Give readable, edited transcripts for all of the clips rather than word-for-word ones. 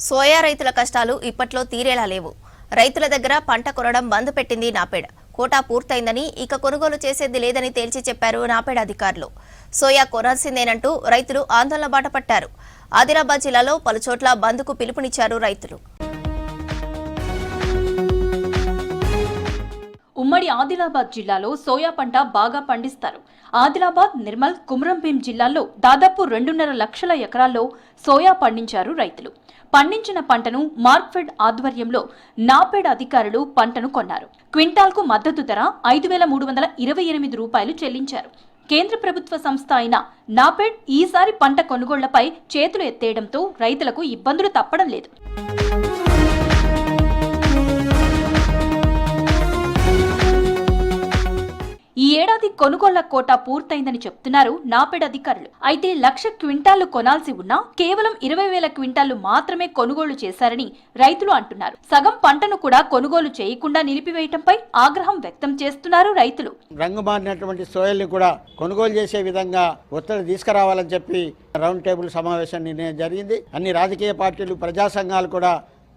Soya రైతుల కష్టాలు ఇప్పట్లో తీరేలా లేవు. రైతుల దగ్గర పంట కొనడం బంద్ పెట్టింది నాపెడ్. కోటా పూర్తయిందని ఇక కొనుగోలు చేసేది లేదని తేల్చి చెప్పారు నాపెడ్ అధికారులు. సోయా కొనాల్సిందేనంటూ రైతులు ఆందోళన బాట పట్టారు. ఆదిలాబాద్ జిల్లాలో పలుచోట్ల బంద్కు పిలుపునిచ్చారు రైతులు. ఉమ్మడి ఆదిలాబాద్ జిల్లాలో సోయా పంట బాగా పండిస్తారు. ఆదిలాబాద్, నిర్మల్, కుమ్రంభీం జిల్లాల్లో దాదాపు 2.5 లక్షల ఎకరాల్లో సోయా పండించారు రైతులు. పండించిన పంటను మార్క్ఫెడ్ ఆధ్వర్యంలో నాపెడ్ అధికారులు పంటను కొన్నారు. క్వింటాల్కు మద్దతు ధర 5,328 రూపాయలు చెల్లించారు. కేంద్ర ప్రభుత్వ సంస్థ అయిన నాపెడ్ ఈసారి పంట కొనుగోళ్లపై చేతులు ఎత్తేయడంతో రైతులకు ఇబ్బందులు తప్పడం లేదు. ఈ ఏడాది కొనుగోళ్ల కోటా పూర్తయిందని చెప్తున్నారు నాపెడ్ అధికారులు. అయితే 1,00,000 క్వింటాళ్లు కొనాల్సి ఉన్నా కేవలం 20,000 క్వింటాళ్లు మాత్రమే కొనుగోలు చేశారని రైతులు అంటున్నారు. సగం పంటను కూడా కొనుగోలు చేయకుండా నిలిపివేయడంపై ఆగ్రహం వ్యక్తం చేస్తున్నారు రైతులు. రంగు మారినటువంటి సోయల్ని కూడా కొనుగోలు చేసే విధంగా ఒత్తిడి తీసుకురావాలని చెప్పి రౌండ్ టేబుల్ సమావేశం నిర్ణయం జరిగింది. అన్ని రాజకీయ పార్టీలు, ప్రజా సంఘాలు కూడా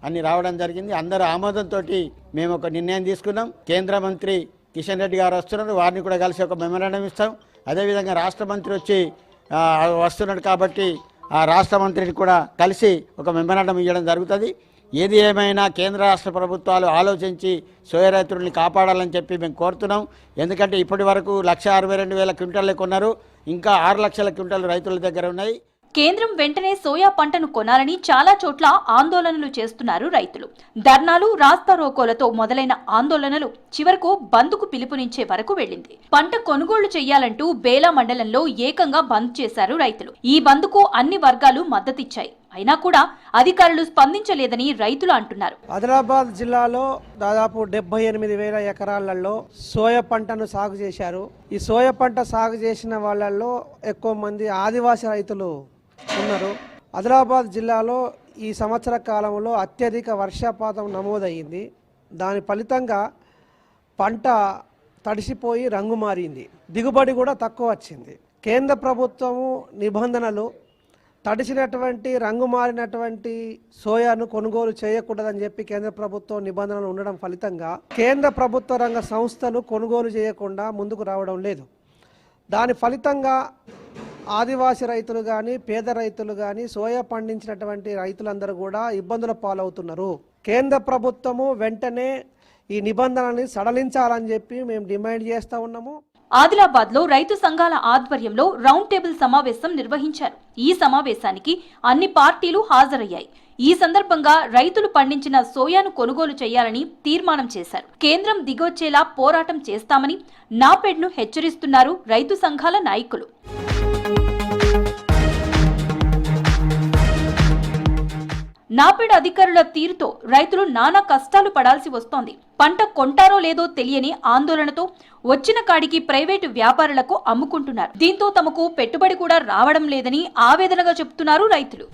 అన్ని రావడం జరిగింది. అందరూ ఆమోదంతో మేము ఒక నిర్ణయం తీసుకున్నాం. కేంద్ర మంత్రి కిషన్ రెడ్డి గారు వస్తున్నారు, వారిని కూడా కలిసి ఒక మెమరాండం ఇస్తాం. అదేవిధంగా రాష్ట్ర మంత్రి వచ్చి వస్తున్నాడు కాబట్టి ఆ రాష్ట్ర మంత్రిని కూడా కలిసి ఒక మెమరాండం ఇవ్వడం జరుగుతుంది. ఏది ఏమైనా కేంద్ర రాష్ట్ర ప్రభుత్వాలు ఆలోచించి సోయా రైతుల్ని కాపాడాలని చెప్పి మేము కోరుతున్నాం. ఎందుకంటే ఇప్పటి వరకు 1,62,000 క్వింటాలు కొన్నారు, ఇంకా 6 లక్షల క్వింటాలు రైతుల దగ్గర ఉన్నాయి. కేంద్రం వెంటనే సోయా పంటను కొనాలని చాలా చోట్ల ఆందోళనలు చేస్తున్నారు రైతులు. ధర్నాలు, రాస్తారోకోలతో మొదలైన ఆందోళనలు చివరకు బంద్కు పిలుపునిచ్చే వరకు వెళ్లింది. పంట కొనుగోళ్లు చేయాలంటూ బేలా మండలంలో ఏకంగా బంద్ చేశారు రైతులు. ఈ బంద్కు అన్ని వర్గాలు మద్దతిచ్చాయి. అయినా కూడా అధికారులు స్పందించలేదని రైతులు అంటున్నారు. ఆదిలాబాద్ జిల్లాలో దాదాపు 78,000 ఎకరాలలో సోయా పంటను సాగు చేశారు. ఈ సోయా పంట సాగు చేసిన వాళ్ళల్లో ఎక్కువ మంది ఆదివాసీ రైతులు ఉన్నారు. ఆదిలాబాద్ జిల్లాలో ఈ సంవత్సర కాలంలో అత్యధిక వర్షపాతం నమోదయ్యింది. దాని ఫలితంగా పంట తడిసిపోయి రంగు మారింది, దిగుబడి కూడా తక్కువ వచ్చింది. కేంద్ర ప్రభుత్వము నిబంధనలు తడిసినటువంటి, రంగు మారినటువంటి సోయాను కొనుగోలు చేయకూడదని చెప్పి కేంద్ర ప్రభుత్వం నిబంధనలు ఉండడం ఫలితంగా కేంద్ర ప్రభుత్వ రంగ సంస్థలు కొనుగోలు చేయకుండా ముందుకు రావడం లేదు. దాని ఫలితంగా ఆదివాసీ రైతులు కానీ, పేద రైతులు కానీ, సోయా పండించినటువంటి రైతులందరూ కూడా ఇబ్బందుల పాలవుతున్నారు. కేంద్ర ప్రభుత్వము వెంటనే ఈ నిబంధనల్ని సడలించాలని చెప్పి మేము డిమాండ్ చేస్తూ ఉన్నాము. ఆదిలాబాద్ లో రైతు సంఘాల ఆధ్వర్యంలో రౌండ్ టేబుల్ సమావేశం నిర్వహించారు. ఈ సమావేశానికి అన్ని పార్టీలు హాజరయ్యాయి. ఈ సందర్భంగా రైతులు పండించిన సోయాను కొనుగోలు చేయాలని తీర్మానం చేశారు. కేంద్రం దిగొచ్చేలా పోరాటం చేస్తామని నాపెడ్ను హెచ్చరిస్తున్నారు రైతు సంఘాల నాయకులు. నాపెడ్ అధికారుల తీరుతో రైతులు నానా కష్టాలు పడాల్సి వస్తోంది. పంట కొంటారో లేదో తెలియని ఆందోళనతో వచ్చిన కాడికి ప్రైవేటు వ్యాపారులకు అమ్ముకుంటున్నారు. దీంతో తమకు పెట్టుబడి కూడా రావడం లేదని ఆవేదనగా చెబుతున్నారు రైతులు.